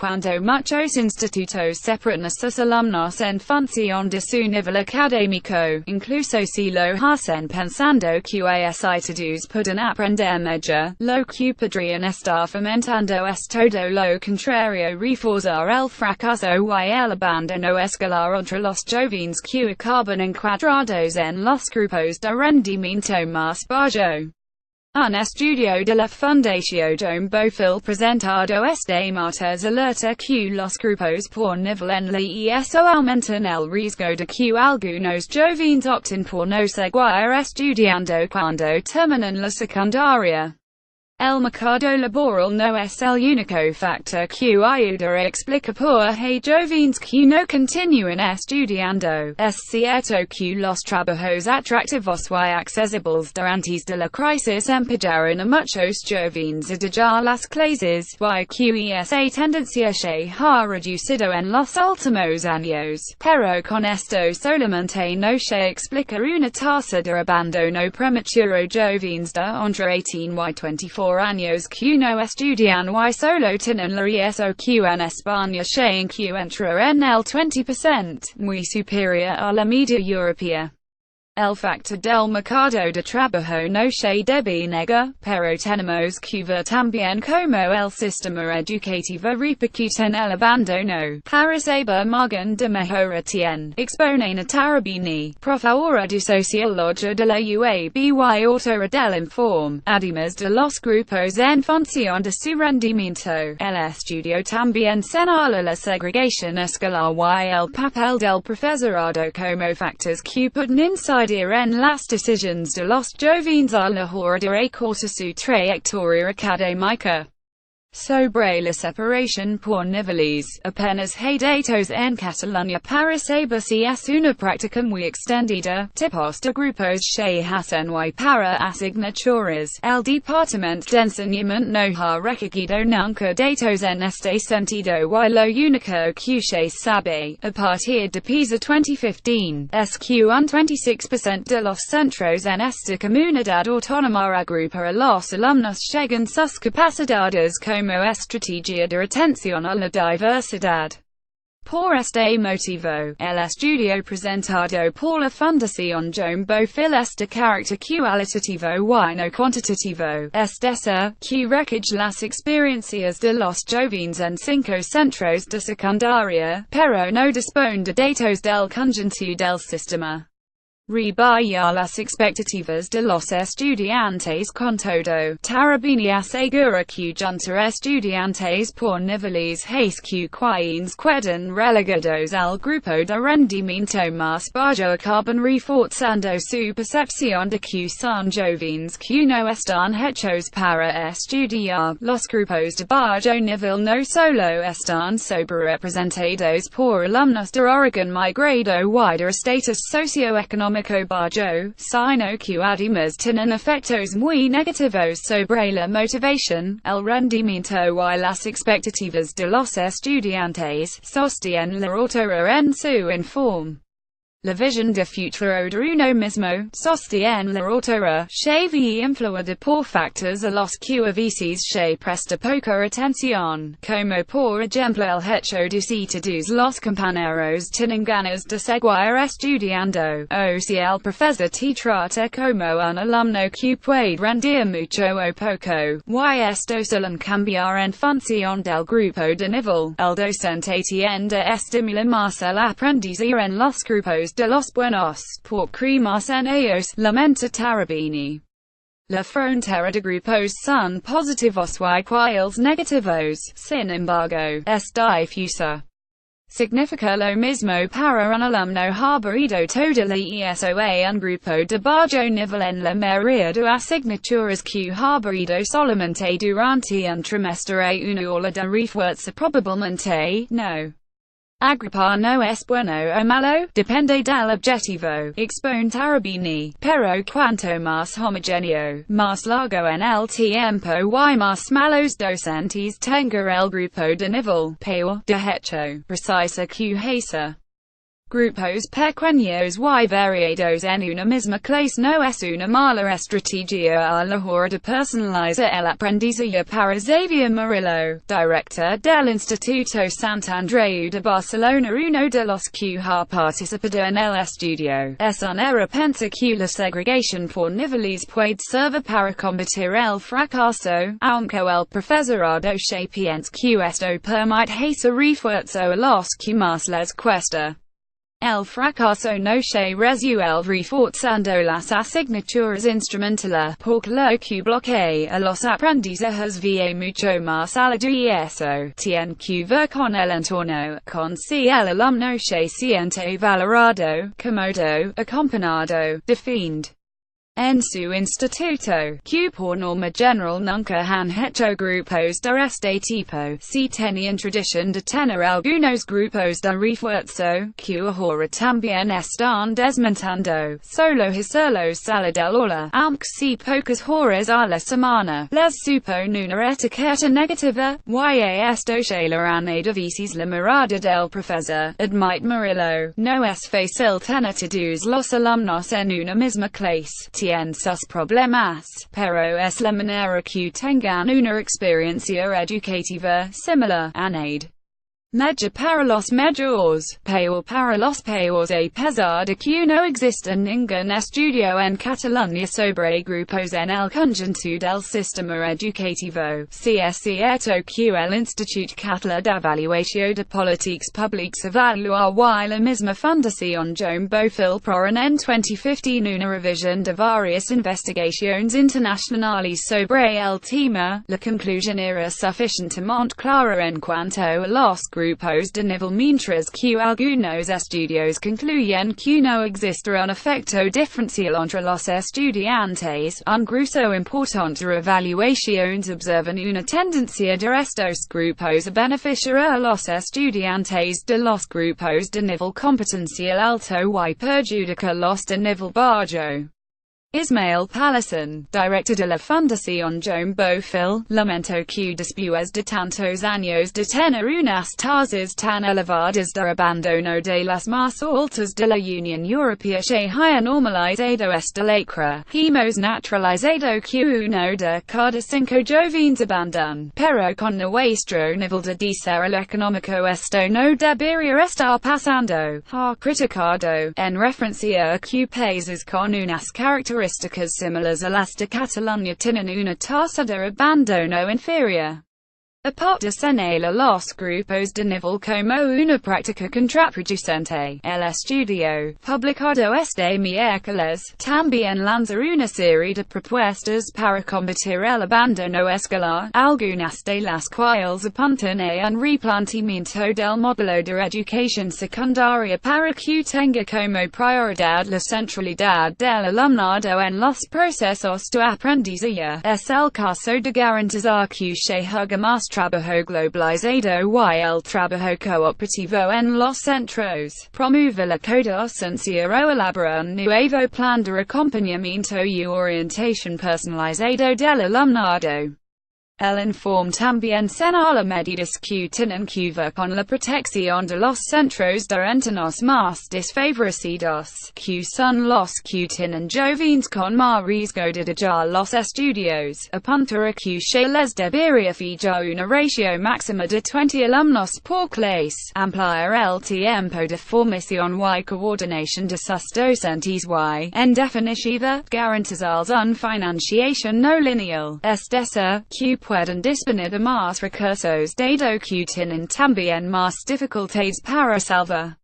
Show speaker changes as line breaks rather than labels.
Cuando, muchos, institutos, separan sus alumnos en función de su nivel académico, incluso si lo hacen pensando que todos pueden aprender mejor, lo que podrían estar fomentando es todo lo contrario, reforzar el fracaso y el abandono escolar entre los jóvenes que acaban encuadrados en los grupos de rendimiento más bajo. Un estudio de la Fundación Bofil presentado este martes alerta que los grupos por nivel en la ESO aumentan el riesgo de que algunos jóvenes opten por no seguir estudiando cuando terminan la secundaria. El mercado laboral no es el único factor que ayuda a explicar por qué jóvenes que no continúan estudiando. Es cierto que los trabajos atractivos y accesibles durante la crisis empezaron a muchos jóvenes a dejar las clases, y que esa tendencia se ha reducido en los últimos años, pero con esto solamente no se explica una tasa de abandono prematuro jóvenes de entre 18 y 24 años que no estudian y solo tienen la ESO que en España se encuentra en el 20%, muy superior a la media europea. El factor del mercado de trabajo no se debe negar, pero tenemos que ver también cómo el sistema educativo repercute en el abandono. Para saber margen de mejora tiene, exponen a Tarabini, profesora de Sociología de la UAB y autora del informe, además de los grupos en función de su rendimiento. El estudio también señala la segregación escolar y el papel del profesorado como factores que pueden incidir en las decisiones de los jóvenes a la hora de recortar su trayectoria académica. Sobre la separación por niveles, apenas hay datos en Cataluña para saber si es una práctica muy extendida. Tipos de grupos se hacen y para asignaturas. El Departamento de Enseñamiento no ha recogido nunca datos en este sentido y lo único que se sabe, a partir de PISA 2015, es que un 26% de los centros en esta comunidad autónoma agrupa a los alumnos según sus capacidades como estrategia de atención a la diversidad. Por este motivo, el estudio presentado por la Fundación Bofil es de carácter cualitativo y no cuantitativo, es decir, que recoge las experiencias de los jóvenes en 5 centros de secundaria, pero no dispone de datos del conjunto del sistema. Rebaya las expectativas de los estudiantes con todo. Tarabini asegura que junta estudiantes por niveles es que quienes quedan relegados al grupo de rendimiento más bajo acaban reforzando su percepción de que son jóvenes que no están hechos para estudiar. Los grupos de bajo nivel no solo están sobrerepresentados por alumnos de origen migrado y de estatus socioeconómico bajo, sino que además tienen efectos muy negativos sobre la motivación, el rendimiento y las expectativas de los estudiantes, sostiene la autora en su informe. La visión de futuro de uno mismo, sostiene la autora, se ve influida por factores a los que a veces se presta poca atención, como por ejemplo el hecho de si todos los compañeros tienen ganas de seguir estudiando, o si el profesor te trata como un alumno que puede rendir mucho o poco, y esto suelen cambiar en función del grupo de nivel. El docente tiende a estimular más el aprendizaje en los grupos de los buenos, porque más en ellos, lamenta Tarabini. La frontera de grupos son positivos y cuales negativos, sin embargo, es difusa. Significa lo mismo para un alumno haber ido toda la ESO a un grupo de bajo nivel en la mayoría de asignaturas que haber ido solamente durante un trimestre una ola de refuerzo probablemente, no. Agrupar no es bueno o malo, depende del objetivo, expone Tarabini, pero cuanto más homogéneo, más largo en el tiempo y más malos docentes tenga el grupo de nivel, peor, de hecho, precisa que esa Grupos pequeños y variados en una misma clase no es una mala estrategia a la hora de personalizar el aprendizaje para Xavier Murillo, director del Instituto Sant Andreu de Barcelona. Uno de los que ha participado en el estudio es un error pensar que la segregación por niveles puede servir para combatir el fracaso, aunque el profesorado se piensa que esto permite hacer refuerzo a los que más les cuesta. El fracaso no se resuelve reforzando las asignaturas instrumentales, porque lo que bloquea a los aprendizajes va mucho más allá de eso. Tiene que ver con el entorno, con si el alumno se siente valorado, cómodo, acompañado, defendido en su instituto, que por norma general nunca han hecho grupos de este tipo. Si tenían tradición de tener algunos grupos de refuerzo, que ahora también están desmontando, solo hacerlos salir del aula, aunque si pocas horas a la semana, les supone una etiqueta negativa, esto se le añade a veces la mirada del profesor. Admite Murillo, no es fácil tener todos los alumnos en una misma clase. Tienen sus problemas, pero es la manera que tengan una experiencia educativa similar, añade. Mejor para los mejores, peor para los peores. A pesar de que no existe ningún estudio en Cataluña sobre grupos en el conjunto del sistema educativo, si es cierto que el Instituto Català d'Avaluació de Polítics Públics evalúa la misma fundación Joan Bofill Proran en 2015 una revisión de varias investigaciones internacionales sobre el tema, la conclusión era suficientemente clara en cuanto a los grupos de nivel, mientras que algunos estudios concluyen que no existe un efecto diferencial entre los estudiantes. Un grueso importante de evaluaciones observan una tendencia de estos grupos a beneficiar a los estudiantes de los grupos de nivel competencial alto y perjudica los de nivel bajo. Ismael Pallison, director de la Fundación Joan Bofill, lamentó que después de tantos años de tener unas tasas tan elevadas de abandono de las más altas de la Unión Europea, se haya normalizado esta lacra. Hemos naturalizado que uno de cada 5 jóvenes abandonan, pero con nuestro nivel de desarrollo económico esto no debería estar pasando. Ha criticado, en referencia a que países con unas características similares a las de Cataluña tienen una tasa de abandono inferior. Aparte de señalar los grupos de nivel como una práctica contraproducente, el estudio, publicado este miércoles, también lanza una serie de propuestas para combatir el abandono escolar, algunas de las cuales apuntan a un replanteamiento del modelo de educación secundaria para que tenga como prioridad la centralidad del alumnado en los procesos de aprendizaje. Es el caso de garantizar que se haga más trabajo globalizado y el trabajo cooperativo en los centros, promueve la codocencia o elaborar un nuevo plan de acompañamiento y orientación personalizado del alumnado. El informe también señala medidas que tienen que ver con la protección de los centros de entornos más desfavorecidos, que son los que tienen jóvenes con más riesgo de dejar los estudios. Apunta a que se les debería fijar una ratio máxima de 20 alumnos por clase, ampliar el tiempo de formación y coordinación de sus docentes y, en definitiva, garantizar una financiación no lineal. Es decir, que pueden disponer de más recursos dado que tienen también más dificultades para salvar.